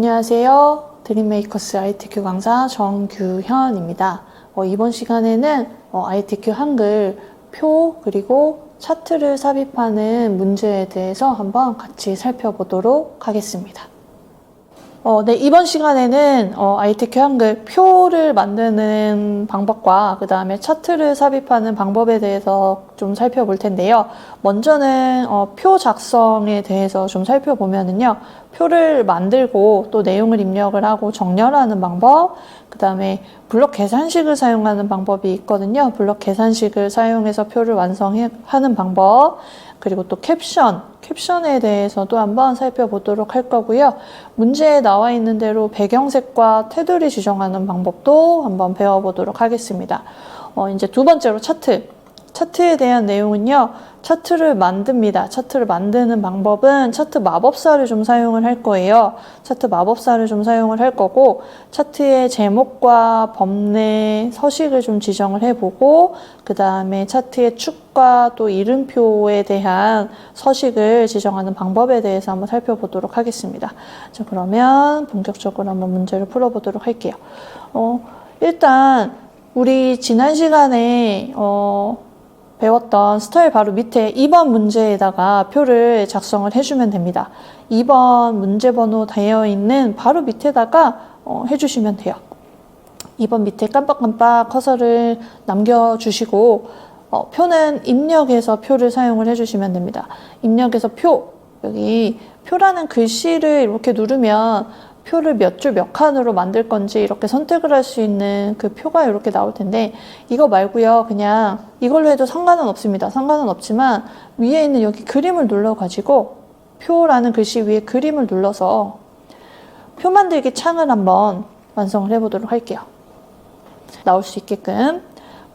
안녕하세요. 드림메이커스 ITQ 강사 정규현입니다. 이번 시간에는 ITQ 한글 표 그리고 차트를 삽입하는 문제에 대해서 한번 같이 살펴보도록 하겠습니다. 네, 이번 시간에는 ITQ 한글 표를 만드는 방법과 그 다음에 차트를 삽입하는 방법에 대해서 좀 살펴볼 텐데요. 먼저는 표 작성에 대해서 좀 살펴보면은요. 표를 만들고 또 내용을 입력을 하고 정렬하는 방법, 그 다음에 블록 계산식을 사용하는 방법이 있거든요. 블록 계산식을 사용해서 표를 완성하는 방법, 그리고 또 캡션에 대해서도 한번 살펴보도록 할 거고요. 문제에 나와 있는 대로 배경색과 테두리 지정하는 방법도 한번 배워보도록 하겠습니다. 이제 두 번째로 차트에 대한 내용은요. 차트를 만듭니다. 차트를 만드는 방법은 차트 마법사를 좀 사용을 할 거예요. 차트 마법사를 좀 사용을 할 거고, 차트의 제목과 범례, 서식을 좀 지정을 해보고, 그 다음에 차트의 축과 또 이름표에 대한 서식을 지정하는 방법에 대해서 한번 살펴보도록 하겠습니다. 자, 그러면 본격적으로 한번 문제를 풀어보도록 할게요. 일단 우리 지난 시간에 배웠던 스타일 바로 밑에 2번 문제에다가 표를 작성을 해주면 됩니다. 2번 문제 번호 되어 있는 바로 밑에다가 해주시면 돼요. 2번 밑에 깜빡깜빡 커서를 남겨주시고 표는 입력해서 표를 사용을 해주시면 됩니다. 입력해서 여기 표라는 글씨를 이렇게 누르면 표를 몇 줄 몇 칸으로 만들 건지 이렇게 선택을 할 수 있는 그 표가 이렇게 나올 텐데, 이거 말고요. 그냥 이걸로 해도 상관은 없습니다. 상관은 없지만 위에 있는 여기 그림을 눌러가지고 표라는 글씨 위에 그림을 눌러서 표 만들기 창을 한번 완성을 해보도록 할게요. 나올 수 있게끔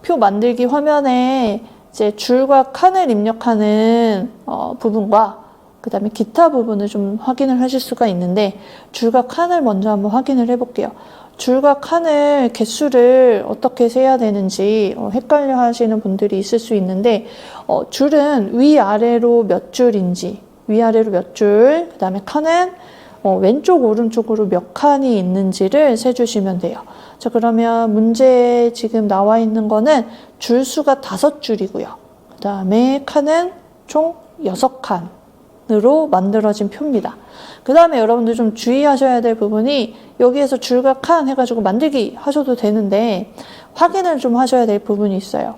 표 만들기 화면에 이제 줄과 칸을 입력하는 부분과 그 다음에 기타 부분을 좀 확인을 하실 수가 있는데, 줄과 칸을 먼저 한번 확인을 해볼게요. 줄과 칸을 개수를 어떻게 세야 되는지 헷갈려 하시는 분들이 있을 수 있는데, 줄은 위아래로 몇 줄인지, 위아래로 몇 줄, 그 다음에 칸은 왼쪽 오른쪽으로 몇 칸이 있는지를 세주시면 돼요. 자, 그러면 문제에 지금 나와 있는 거는 줄수가 5줄이고요. 그 다음에 칸은 총 6칸. 으로 만들어진 표입니다. 그 다음에 여러분들 좀 주의하셔야 될 부분이, 여기에서 줄과 칸 해가지고 만들기 하셔도 되는데 확인을 좀 하셔야 될 부분이 있어요.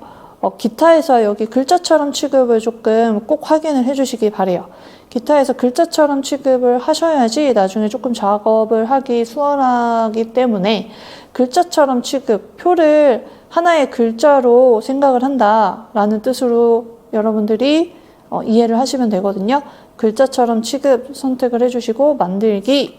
기타에서 여기 글자처럼 취급을 조금 꼭 확인을 해주시기 바래요. 기타에서 글자처럼 취급을 하셔야지 나중에 조금 작업을 하기 수월하기 때문에, 글자처럼 취급, 표를 하나의 글자로 생각을 한다라는 뜻으로 여러분들이 이해를 하시면 되거든요. 글자처럼 취급 선택을 해주시고 만들기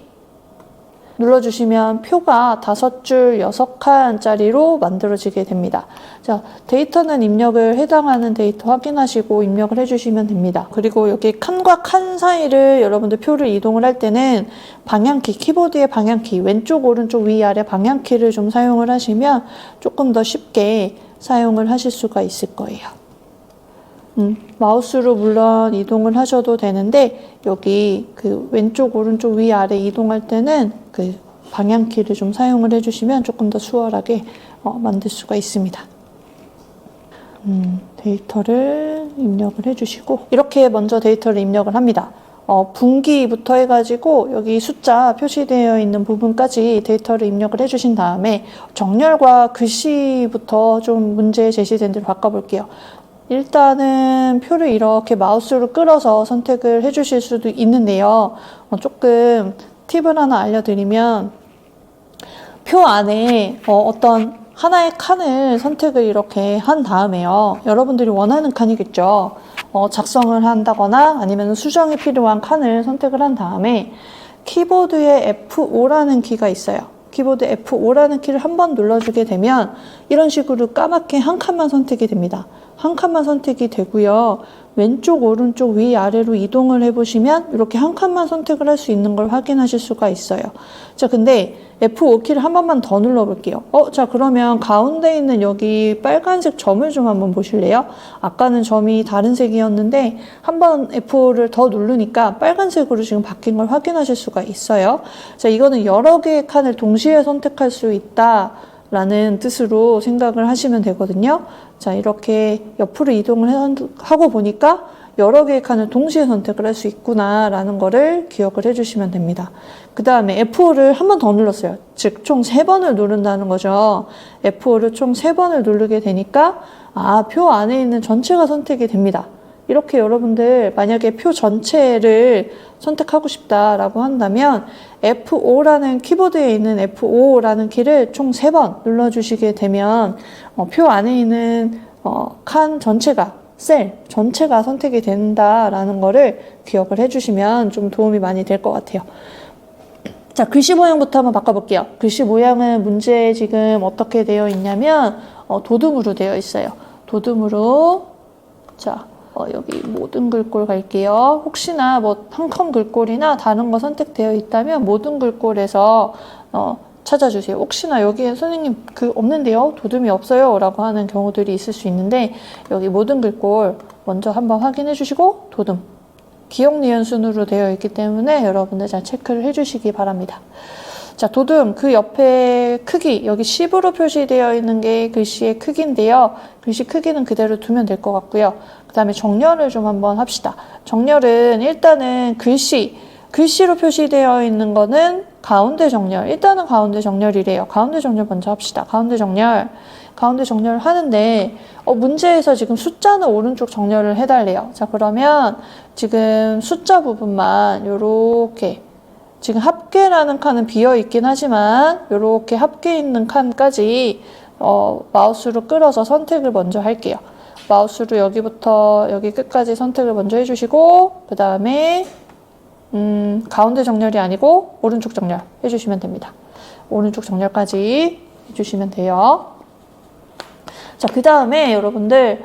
눌러주시면 표가 5줄 6칸짜리로 만들어지게 됩니다. 자, 데이터는 입력을 해당하는 데이터 확인하시고 입력을 해주시면 됩니다. 그리고 여기 칸과 칸 사이를 여러분들 표를 이동을 할 때는 방향키, 키보드의 방향키, 왼쪽 오른쪽 위아래 방향키를 좀 사용을 하시면 조금 더 쉽게 사용을 하실 수가 있을 거예요. 마우스로 물론 이동을 하셔도 되는데, 여기 그 왼쪽 오른쪽 위아래 이동할 때는 그 방향키를 좀 사용을 해주시면 조금 더 수월하게 만들 수가 있습니다. 데이터를 입력을 해주시고, 이렇게 먼저 데이터를 입력을 합니다. 분기부터 해가지고 여기 숫자 표시되어 있는 부분까지 데이터를 입력을 해주신 다음에 정렬과 글씨부터 좀 문제 제시된 대로 바꿔볼게요. 일단은 표를 이렇게 마우스로 끌어서 선택을 해주실 수도 있는데요. 조금 팁을 하나 알려드리면, 표 안에 어떤 하나의 칸을 선택을 이렇게 한 다음에요. 여러분들이 원하는 칸이겠죠. 작성을 한다거나 아니면 수정이 필요한 칸을 선택을 한 다음에 키보드에 F5라는 키가 있어요. 키보드 F5라는 키를 한번 눌러주게 되면 이런 식으로 까맣게 한 칸만 선택이 됩니다. 한 칸만 선택이 되고요. 왼쪽, 오른쪽, 위, 아래로 이동을 해보시면 이렇게 한 칸만 선택을 할 수 있는 걸 확인하실 수가 있어요. 자, 근데 F5키를 한 번만 더 눌러볼게요. 자, 그러면 가운데 있는 여기 빨간색 점을 좀 한번 보실래요? 아까는 점이 다른 색이었는데 한번 F5를 더 누르니까 빨간색으로 지금 바뀐 걸 확인하실 수가 있어요. 자, 이거는 여러 개의 칸을 동시에 선택할 수 있다 라는 뜻으로 생각을 하시면 되거든요. 자, 이렇게 옆으로 이동을 하고 보니까 여러 개의 칸을 동시에 선택을 할 수 있구나 라는 거를 기억을 해주시면 됩니다. 그 다음에 F5를 한 번 더 눌렀어요. 즉 총 3번을 누른다는 거죠. F5를 총 3번을 누르게 되니까 표 안에 있는 전체가 선택이 됩니다. 이렇게 여러분들 만약에 표 전체를 선택하고 싶다라고 한다면 F5라는 키보드에 있는 F5라는 키를 총 3번 눌러주시게 되면 표 안에 있는 칸 전체가, 셀 전체가 선택이 된다라는 거를 기억을 해주시면 좀 도움이 많이 될 것 같아요. 자, 글씨 모양부터 한번 바꿔볼게요. 글씨 모양은 문제에 지금 어떻게 되어 있냐면 도둠으로 되어 있어요. 도둠으로, 자, 여기 모든 글꼴 갈게요. 혹시나 뭐 한 컴 글꼴이나 다른 거 선택되어 있다면 모든 글꼴에서 찾아주세요. 혹시나 여기에 선생님 그 없는데요? 도둠이 없어요? 라고 하는 경우들이 있을 수 있는데 여기 모든 글꼴 먼저 한번 확인해 주시고 도둠, 기억, 니은 순으로 되어 있기 때문에 여러분들 잘 체크를 해주시기 바랍니다. 자, 도둠 그 옆에 크기, 여기 10으로 표시되어 있는 게 글씨의 크기인데요. 글씨 크기는 그대로 두면 될 것 같고요. 그 다음에 정렬을 좀 한번 합시다. 정렬은 일단은 글씨로 표시되어 있는 거는 가운데 정렬. 일단은 가운데 정렬이래요. 가운데 정렬 먼저 합시다. 가운데 정렬 하는데 문제에서 지금 숫자는 오른쪽 정렬을 해달래요. 자, 그러면 지금 숫자 부분만 요렇게, 지금 합계라는 칸은 비어 있긴 하지만 이렇게 합계 있는 칸까지 마우스로 끌어서 선택을 먼저 할게요. 마우스로 여기부터 여기 끝까지 선택을 먼저 해주시고 그 다음에 가운데 정렬이 아니고 오른쪽 정렬 해주시면 됩니다. 오른쪽 정렬까지 해주시면 돼요. 자, 그 다음에 여러분들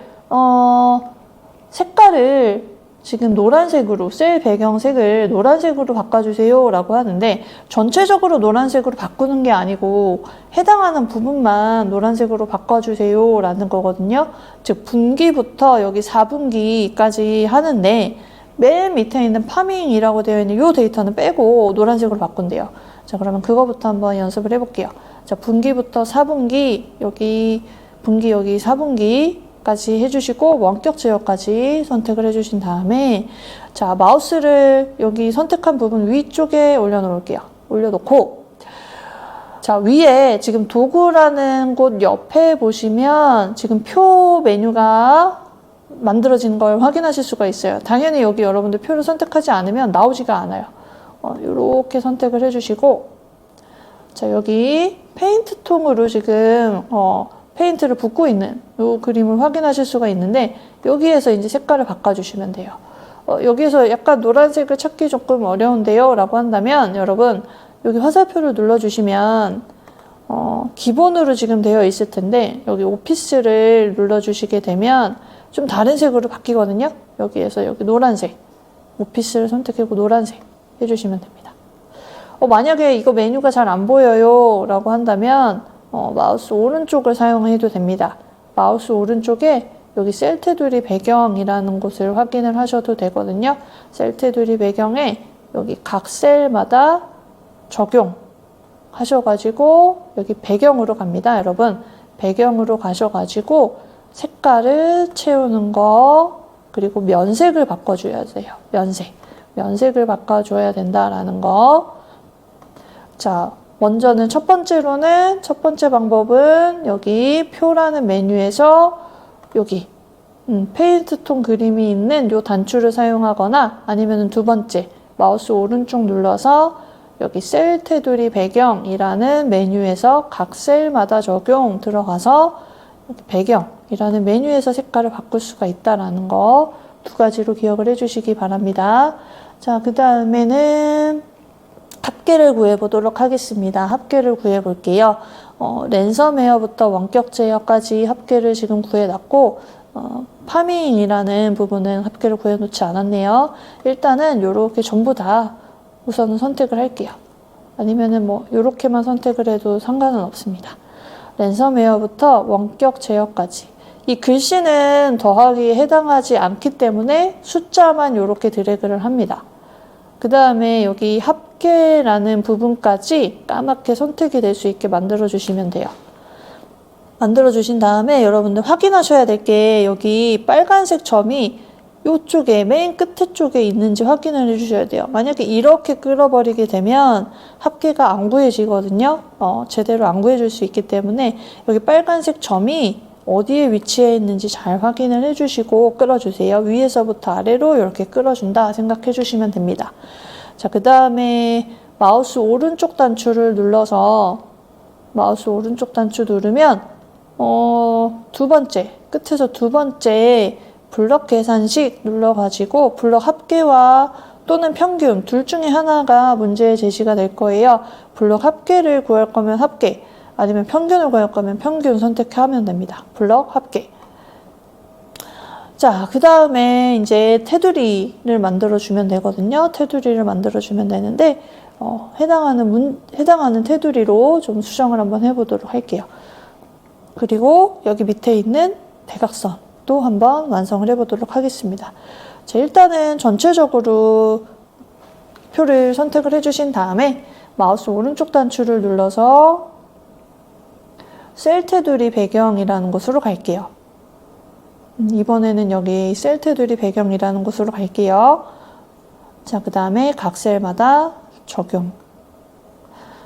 색깔을 지금 노란색으로, 셀 배경색을 노란색으로 바꿔주세요 라고 하는데 전체적으로 노란색으로 바꾸는 게 아니고 해당하는 부분만 노란색으로 바꿔주세요 라는 거거든요. 즉 분기부터 여기 4분기까지 하는데 맨 밑에 있는 파밍이라고 되어 있는 이 데이터는 빼고 노란색으로 바꾼대요. 자, 그러면 그거부터 한번 연습을 해볼게요. 자, 분기부터 4분기, 여기 분기, 여기 4분기 까지 해주시고 원격 제어까지 선택을 해주신 다음에 자, 마우스를 여기 선택한 부분 위쪽에 올려놓을게요. 올려놓고 자, 위에 지금 도구라는 곳 옆에 보시면 지금 표 메뉴가 만들어진 걸 확인하실 수가 있어요. 당연히 여기 여러분들 표를 선택하지 않으면 나오지가 않아요. 이렇게 선택을 해주시고 자, 여기 페인트 통으로 지금 페인트를 붓고 있는 이 그림을 확인하실 수가 있는데 여기에서 이제 색깔을 바꿔주시면 돼요. 여기에서 약간 노란색을 찾기 조금 어려운데요 라고 한다면 여러분 여기 화살표를 눌러주시면 기본으로 지금 되어 있을 텐데 여기 오피스를 눌러주시게 되면 좀 다른 색으로 바뀌거든요. 여기에서 여기 노란색, 오피스를 선택하고 노란색 해주시면 됩니다. 만약에 이거 메뉴가 잘 안 보여요 라고 한다면 마우스 오른쪽을 사용해도 됩니다. 마우스 오른쪽에 여기 셀 테두리 배경이라는 곳을 확인을 하셔도 되거든요. 셀 테두리 배경에 여기 각 셀마다 적용하셔가지고 여기 배경으로 갑니다. 여러분 배경으로 가셔가지고 색깔을 채우는 거 그리고 면색을 바꿔줘야 돼요. 면색을 바꿔줘야 된다라는 거. 자, 먼저는 첫 번째 방법은 여기 표라는 메뉴에서 여기 페인트 통 그림이 있는 요 단추를 사용하거나 아니면 두 번째 마우스 오른쪽 눌러서 여기 셀 테두리 배경이라는 메뉴에서 각 셀마다 적용 들어가서 배경이라는 메뉴에서 색깔을 바꿀 수가 있다라는 거 두 가지로 기억을 해주시기 바랍니다. 자, 그 다음에는 합계를 구해보도록 하겠습니다. 합계를 구해볼게요. 랜섬 헤어부터 원격 제어까지 합계를 지금 구해놨고 파밍이라는 부분은 합계를 구해놓지 않았네요. 일단은 이렇게 전부 다 우선은 선택을 할게요. 아니면은 뭐 이렇게만 선택을 해도 상관은 없습니다. 랜섬웨어부터 원격 제어까지. 이 글씨는 더하기에 해당하지 않기 때문에 숫자만 이렇게 드래그를 합니다. 그 다음에 여기 합계라는 부분까지 까맣게 선택이 될 수 있게 만들어 주시면 돼요. 만들어 주신 다음에 여러분들 확인하셔야 될 게 여기 빨간색 점이 이쪽에 맨 끝에 쪽에 있는지 확인을 해주셔야 돼요. 만약에 이렇게 끌어버리게 되면 합계가 안 구해지거든요. 제대로 안 구해줄 수 있기 때문에 여기 빨간색 점이 어디에 위치해 있는지 잘 확인을 해주시고 끌어주세요. 위에서부터 아래로 이렇게 끌어준다 생각해 주시면 됩니다. 자, 그 다음에 마우스 오른쪽 단추를 눌러서 마우스 오른쪽 단추 누르면 두 번째 끝에서 두 번째 블럭 계산식 눌러가지고 블럭 합계와 또는 평균 둘 중에 하나가 문제의 제시가 될 거예요. 블럭 합계를 구할 거면 합계, 아니면 평균을 구할 거면 평균 선택하면 됩니다. 블럭 합계. 자, 그 다음에 이제 테두리를 만들어주면 되거든요. 테두리를 만들어주면 되는데 해당하는 테두리로 좀 수정을 한번 해보도록 할게요. 그리고 여기 밑에 있는 대각선도 한번 완성을 해보도록 하겠습니다. 자, 일단은 전체적으로 표를 선택을 해주신 다음에 마우스 오른쪽 단추를 눌러서 셀 테두리 배경이라는 곳으로 갈게요. 이번에는 여기 셀 테두리 배경이라는 곳으로 갈게요. 자, 그 다음에 각 셀마다 적용.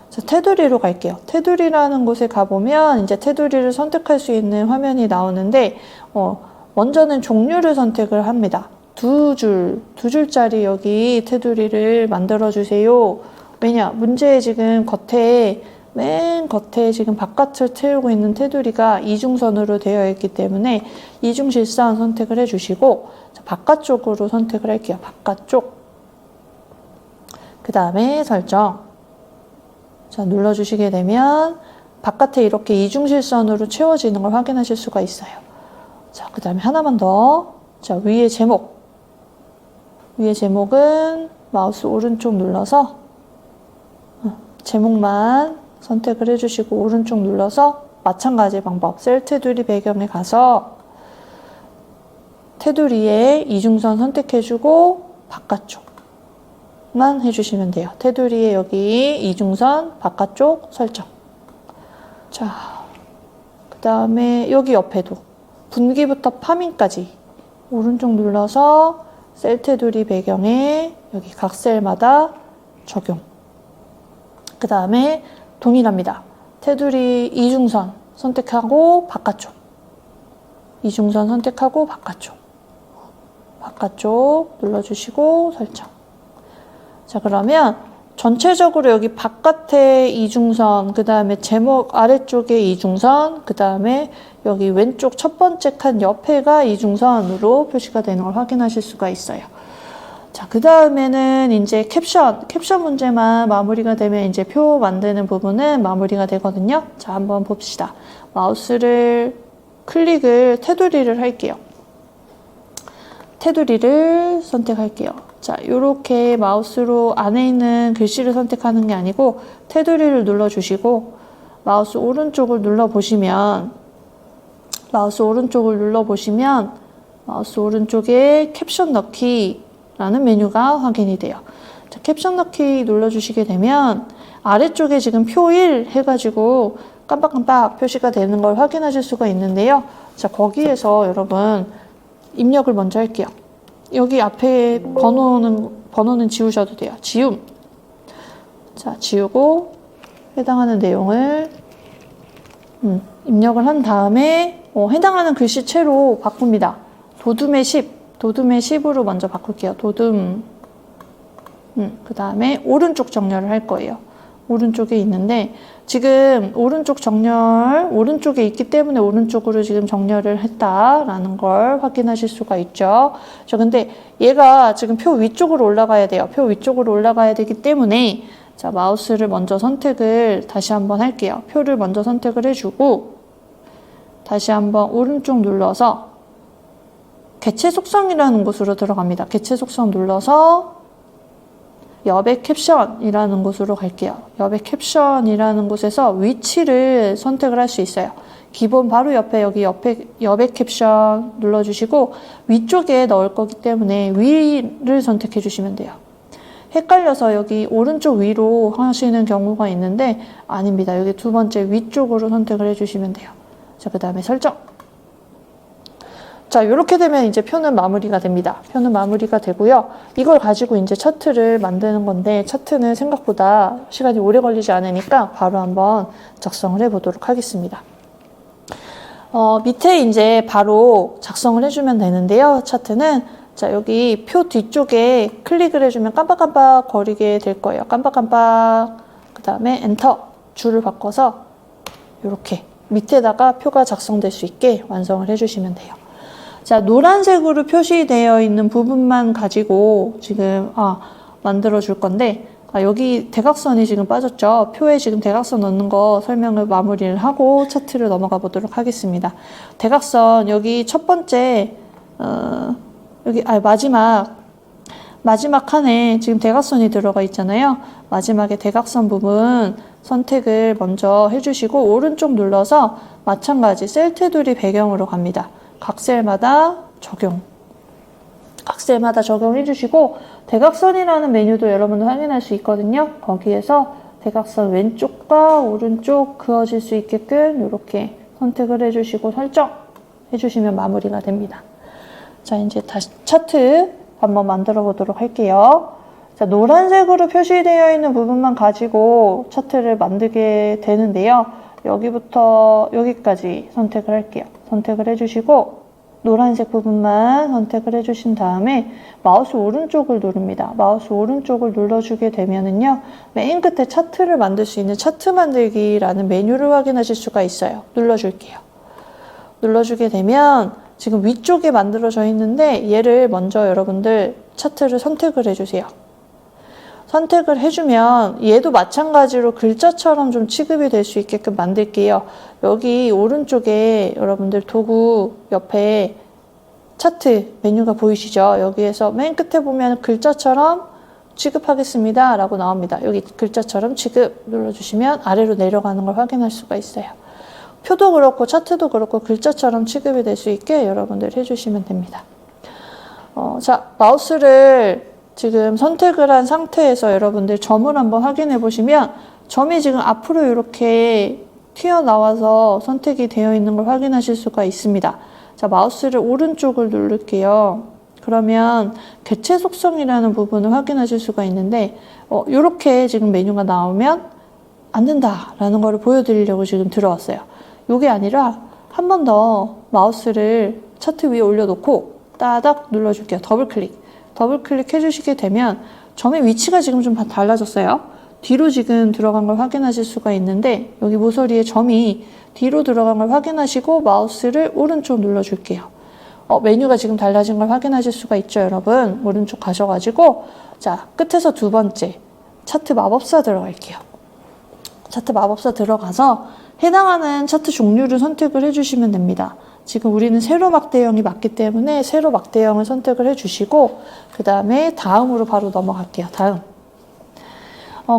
자, 테두리로 갈게요. 테두리라는 곳에 가보면 이제 테두리를 선택할 수 있는 화면이 나오는데 먼저는 종류를 선택을 합니다. 두 줄짜리 여기 테두리를 만들어 주세요. 왜냐? 문제에 지금 맨 겉에 지금 바깥을 채우고 있는 테두리가 이중선으로 되어 있기 때문에 이중실선 선택을 해주시고 바깥쪽으로 선택을 할게요. 바깥쪽. 그 다음에 설정. 자, 눌러주시게 되면 바깥에 이렇게 이중실선으로 채워지는 걸 확인하실 수가 있어요. 자, 그 다음에 하나만 더. 자, 위에 제목. 위에 제목은 마우스 오른쪽 눌러서 제목만 선택을 해주시고 오른쪽 눌러서 마찬가지 방법 셀 테두리 배경에 가서 테두리에 이중선 선택해주고 바깥쪽만 해주시면 돼요. 테두리에 여기 이중선 바깥쪽 설정. 자, 그 다음에 여기 옆에도 분기부터 파밍까지 오른쪽 눌러서 셀 테두리 배경에 여기 각 셀마다 적용. 그 다음에 동일합니다. 테두리 이중선 선택하고 바깥쪽. 이중선 선택하고 바깥쪽. 바깥쪽 눌러주시고 설정. 자, 그러면 전체적으로 여기 바깥에 이중선, 그 다음에 제목 아래쪽에 이중선, 그 다음에 여기 왼쪽 첫 번째 칸 옆에가 이중선으로 표시가 되는 걸 확인하실 수가 있어요. 자, 그 다음에는 이제 캡션 문제만 마무리가 되면 이제 표 만드는 부분은 마무리가 되거든요. 자, 한번 봅시다. 마우스를 클릭을 테두리를 할게요. 테두리를 선택할게요. 자, 요렇게 마우스로 안에 있는 글씨를 선택하는 게 아니고 테두리를 눌러주시고 마우스 오른쪽을 눌러보시면 마우스 오른쪽에 캡션 넣기라는 메뉴가 확인이 돼요. 자, 캡션 넣기 눌러주시게 되면 아래쪽에 지금 표 1 해가지고 깜빡깜빡 표시가 되는 걸 확인하실 수가 있는데요. 자, 거기에서 여러분 입력을 먼저 할게요. 여기 앞에 번호는 지우셔도 돼요. 지움. 자, 지우고 해당하는 내용을 입력을 한 다음에 해당하는 글씨체로 바꿉니다. 도둠의 10으로 먼저 바꿀게요. 도둠. 그 다음에 오른쪽 정렬을 할 거예요. 오른쪽에 있는데 지금 오른쪽에 있기 때문에 오른쪽으로 지금 정렬을 했다라는 걸 확인하실 수가 있죠. 자, 근데 얘가 지금 표 위쪽으로 올라가야 돼요. 표 위쪽으로 올라가야 되기 때문에 자, 마우스를 먼저 선택을 다시 한번 할게요. 표를 먼저 선택을 해주고 다시 한번 오른쪽 눌러서 개체 속성이라는 곳으로 들어갑니다. 개체 속성 눌러서 여백 캡션이라는 곳으로 갈게요. 여백 캡션이라는 곳에서 위치를 선택을 할 수 있어요. 기본 바로 옆에 여기 여백 캡션 눌러주시고 위쪽에 넣을 거기 때문에 위를 선택해 주시면 돼요. 헷갈려서 여기 오른쪽 위로 하시는 경우가 있는데 아닙니다. 여기 두 번째 위쪽으로 선택을 해주시면 돼요. 자, 그 다음에 설정. 자, 이렇게 되면 이제 표는 마무리가 됩니다. 표는 마무리가 되고요. 이걸 가지고 이제 차트를 만드는 건데 차트는 생각보다 시간이 오래 걸리지 않으니까 바로 한번 작성을 해보도록 하겠습니다. 밑에 이제 바로 작성을 해주면 되는데요. 차트는 자, 여기 표 뒤쪽에 클릭을 해주면 깜빡깜빡 거리게 될 거예요. 깜빡깜빡. 그 다음에 엔터. 줄을 바꿔서 이렇게 밑에다가 표가 작성될 수 있게 완성을 해주시면 돼요. 자, 노란색으로 표시되어 있는 부분만 가지고 지금 만들어 줄 건데 여기 대각선이 지금 빠졌죠. 표에 지금 대각선 넣는 거 설명을 마무리를 하고 차트를 넘어가 보도록 하겠습니다. 대각선 여기 첫 번째 여기 마지막 칸에 지금 대각선이 들어가 있잖아요. 마지막에 대각선 부분 선택을 먼저 해주시고 오른쪽 눌러서 마찬가지 셀 테두리 배경으로 갑니다. 각 셀마다 적용. 각 셀마다 적용해 주시고 대각선이라는 메뉴도 여러분들 확인할 수 있거든요. 거기에서 대각선 왼쪽과 오른쪽 그어질 수 있게끔 이렇게 선택을 해주시고 설정 해주시면 마무리가 됩니다. 자, 이제 다시 차트 한번 만들어 보도록 할게요. 자, 노란색으로 표시되어 있는 부분만 가지고 차트를 만들게 되는데요. 여기부터 여기까지 선택을 할게요. 선택을 해주시고 노란색 부분만 선택을 해주신 다음에 마우스 오른쪽을 누릅니다. 마우스 오른쪽을 눌러주게 되면은요, 맨 끝에 차트를 만들 수 있는 차트 만들기라는 메뉴를 확인하실 수가 있어요. 눌러줄게요. 눌러주게 되면 지금 위쪽에 만들어져 있는데 얘를 먼저 여러분들 차트를 선택을 해주세요. 선택을 해주면 얘도 마찬가지로 글자처럼 좀 취급이 될 수 있게끔 만들게요. 여기 오른쪽에 여러분들 도구 옆에 차트 메뉴가 보이시죠? 여기에서 맨 끝에 보면 글자처럼 취급하겠습니다 라고 나옵니다. 여기 글자처럼 취급 눌러주시면 아래로 내려가는 걸 확인할 수가 있어요. 표도 그렇고 차트도 그렇고 글자처럼 취급이 될 수 있게 여러분들 해주시면 됩니다. 자, 마우스를 지금 선택을 한 상태에서 여러분들 점을 한번 확인해 보시면 점이 지금 앞으로 이렇게 튀어나와서 선택이 되어 있는 걸 확인하실 수가 있습니다. 자, 마우스를 오른쪽을 누를게요. 그러면 개체 속성이라는 부분을 확인하실 수가 있는데 이렇게 지금 메뉴가 나오면 안 된다라는 걸 보여드리려고 지금 들어왔어요. 이게 아니라 한 번 더 마우스를 차트 위에 올려놓고 따닥 눌러줄게요. 더블클릭. 더블클릭 해주시게 되면 점의 위치가 지금 좀 달라졌어요. 뒤로 지금 들어간 걸 확인하실 수가 있는데 여기 모서리에 점이 뒤로 들어간 걸 확인하시고 마우스를 오른쪽 눌러줄게요. 메뉴가 지금 달라진 걸 확인하실 수가 있죠, 여러분. 오른쪽 가셔가지고 자, 끝에서 두 번째 차트 마법사 들어갈게요. 차트 마법사 들어가서 해당하는 차트 종류를 선택을 해주시면 됩니다. 지금 우리는 세로 막대형이 맞기 때문에 세로 막대형을 선택을 해주시고 그 다음에 다음으로 바로 넘어갈게요. 다음.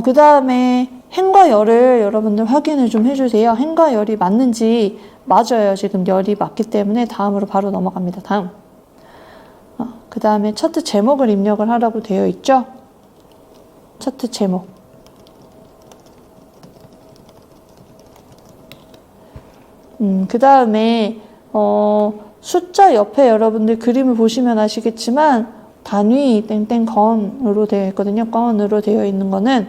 그 다음에 행과 열을 여러분들 확인을 좀 해주세요. 행과 열이 맞는지 맞아요. 지금 열이 맞기 때문에 다음으로 바로 넘어갑니다. 다음. 그 다음에 차트 제목을 입력을 하라고 되어 있죠. 차트 제목. 그 다음에 숫자 옆에 여러분들 그림을 보시면 아시겠지만 단위 땡땡 건으로 되어 있거든요. 건으로 되어 있는 거는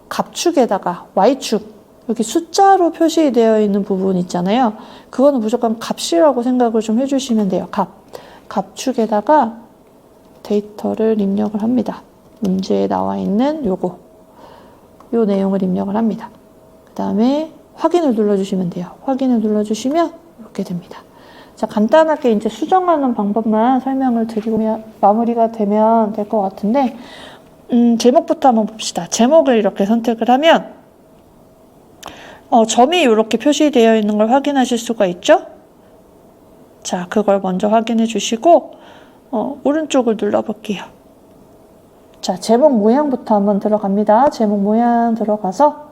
갑축에다가 Y축 여기 숫자로 표시되어 있는 부분 있잖아요. 그거는 무조건 값이라고 생각을 좀 해주시면 돼요. 갑축에다가 데이터를 입력을 합니다. 문제에 나와 있는 요 내용을 입력을 합니다. 그 다음에 확인을 눌러주시면 돼요. 확인을 눌러주시면 이렇게 됩니다. 자, 간단하게 이제 수정하는 방법만 설명을 드리고 마무리가 되면 될 것 같은데, 제목부터 한번 봅시다. 제목을 이렇게 선택을 하면, 점이 이렇게 표시되어 있는 걸 확인하실 수가 있죠? 자, 그걸 먼저 확인해 주시고 오른쪽을 눌러볼게요. 자, 제목 모양부터 한번 들어갑니다. 제목 모양 들어가서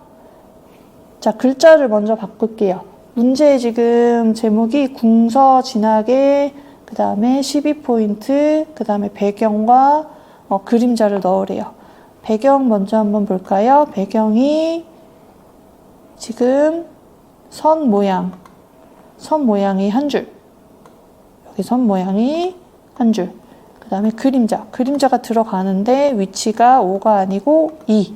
자, 글자를 먼저 바꿀게요. 문제 지금 제목이 궁서 진하게 그 다음에 12포인트 그 다음에 배경과 그림자를 넣으래요. 배경 먼저 한번 볼까요? 배경이 지금 선 모양이 한 줄, 여기 선 모양이 한 줄, 그 다음에 그림자가 들어가는데 위치가 5가 아니고 2.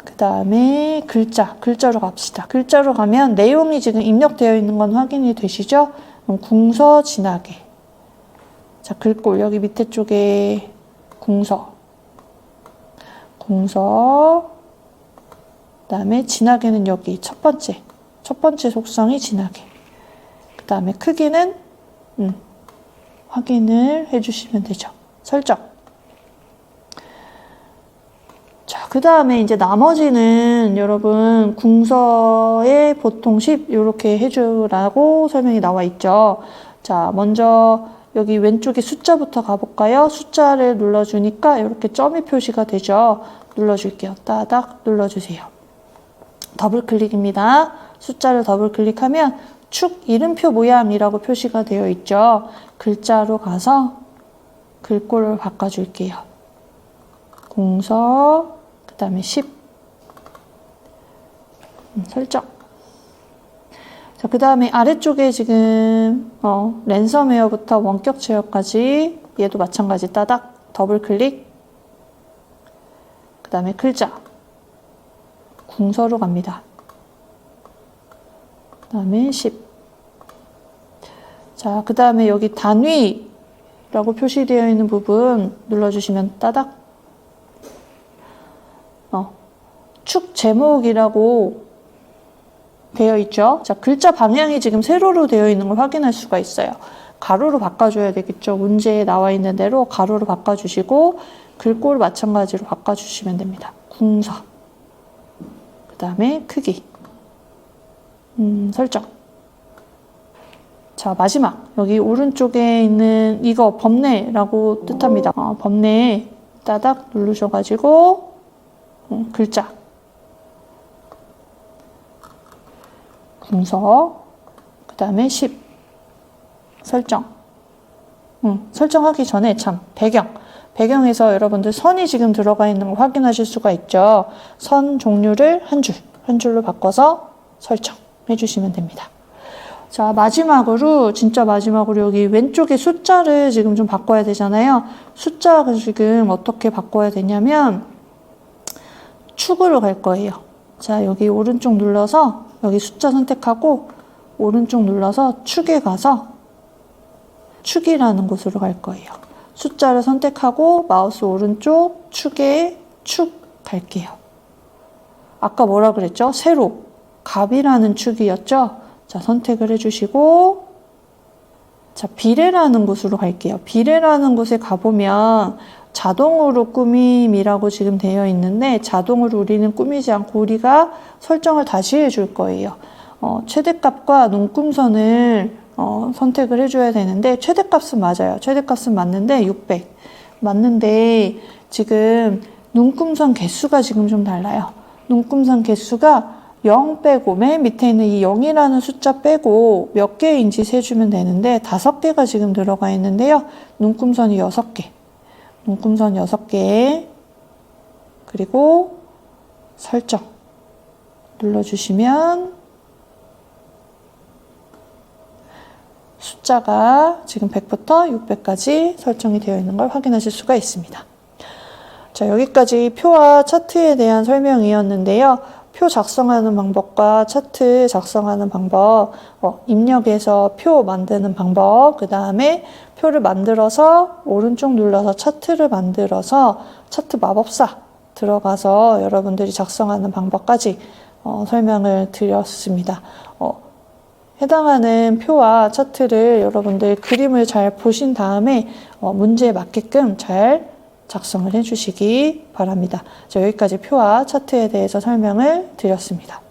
그 다음에 글자로 갑시다. 글자로 가면 내용이 지금 입력되어 있는 건 확인이 되시죠? 그럼 궁서 진하게. 자, 글꼴 여기 밑에 쪽에 궁서. 그 다음에 진하게는 여기 첫 번째 속성이 진하게. 그 다음에 크기는 확인을 해주시면 되죠. 설정. 자, 그 다음에 이제 나머지는 여러분 궁서에 보통 10 이렇게 해주라고 설명이 나와 있죠. 자, 먼저 여기 왼쪽에 숫자부터 가볼까요? 숫자를 눌러주니까 이렇게 점이 표시가 되죠. 눌러줄게요. 따닥 눌러주세요. 더블 클릭입니다. 숫자를 더블 클릭하면 축 이름표 모양이라고 표시가 되어 있죠. 글자로 가서 글꼴을 바꿔줄게요. 궁서, 그 다음에 10. 설정. 자, 그 다음에 아래쪽에 지금 랜섬웨어부터 원격 제어까지 얘도 마찬가지 따닥 더블 클릭. 그 다음에 글자. 궁서로 갑니다. 그 다음에 10. 자, 그 다음에 여기 단위라고 표시되어 있는 부분 눌러주시면 따닥 축 제목이라고 되어 있죠. 자, 글자 방향이 지금 세로로 되어 있는 걸 확인할 수가 있어요. 가로로 바꿔줘야 되겠죠. 문제에 나와 있는 대로 가로로 바꿔주시고 글꼴 마찬가지로 바꿔주시면 됩니다. 궁서. 그 다음에 크기. 설정. 자, 마지막 여기 오른쪽에 있는 이거 법례라고 뜻합니다. 법례 따닥 누르셔가지고 글자 궁서 그 다음에 10 설정. 설정하기 전에 참 배경에서 여러분들 선이 지금 들어가 있는 걸 확인하실 수가 있죠. 선 종류를 한 줄로 바꿔서 설정해 주시면 됩니다. 자, 진짜 마지막으로 여기 왼쪽에 숫자를 지금 좀 바꿔야 되잖아요. 숫자를 지금 어떻게 바꿔야 되냐면 축으로 갈 거예요. 자, 여기 오른쪽 눌러서 여기 숫자 선택하고 오른쪽 눌러서 축에 가서 축이라는 곳으로 갈 거예요. 숫자를 선택하고 마우스 오른쪽 축에 축 갈게요. 아까 뭐라 그랬죠? 세로 갑이라는 축이었죠? 자, 선택을 해주시고 자, 비례라는 곳으로 갈게요. 비례라는 곳에 가보면 자동으로 꾸밈이라고 지금 되어 있는데 자동으로 우리는 꾸미지 않고 우리가 설정을 다시 해줄 거예요. 최대값과 눈금선을 선택을 해줘야 되는데 최대값은 맞아요. 최대값은 맞는데 600 맞는데 지금 눈금선 개수가 지금 좀 달라요. 눈금선 개수가 0 빼고 맨 밑에 있는 이 0이라는 숫자 빼고 몇 개인지 세주면 되는데 5개가 지금 들어가 있는데요. 눈금선이 6개. 눈금선 6개. 그리고 설정 눌러주시면 숫자가 지금 100부터 600까지 설정이 되어 있는 걸 확인하실 수가 있습니다. 자, 여기까지 표와 차트에 대한 설명이었는데요. 표 작성하는 방법과 차트 작성하는 방법, 입력해서 표 만드는 방법, 그 다음에 표를 만들어서 오른쪽 눌러서 차트를 만들어서 차트 마법사 들어가서 여러분들이 작성하는 방법까지 설명을 드렸습니다. 해당하는 표와 차트를 여러분들 그림을 잘 보신 다음에 문제에 맞게끔 잘 작성을 해주시기 바랍니다. 자, 여기까지 표와 차트에 대해서 설명을 드렸습니다.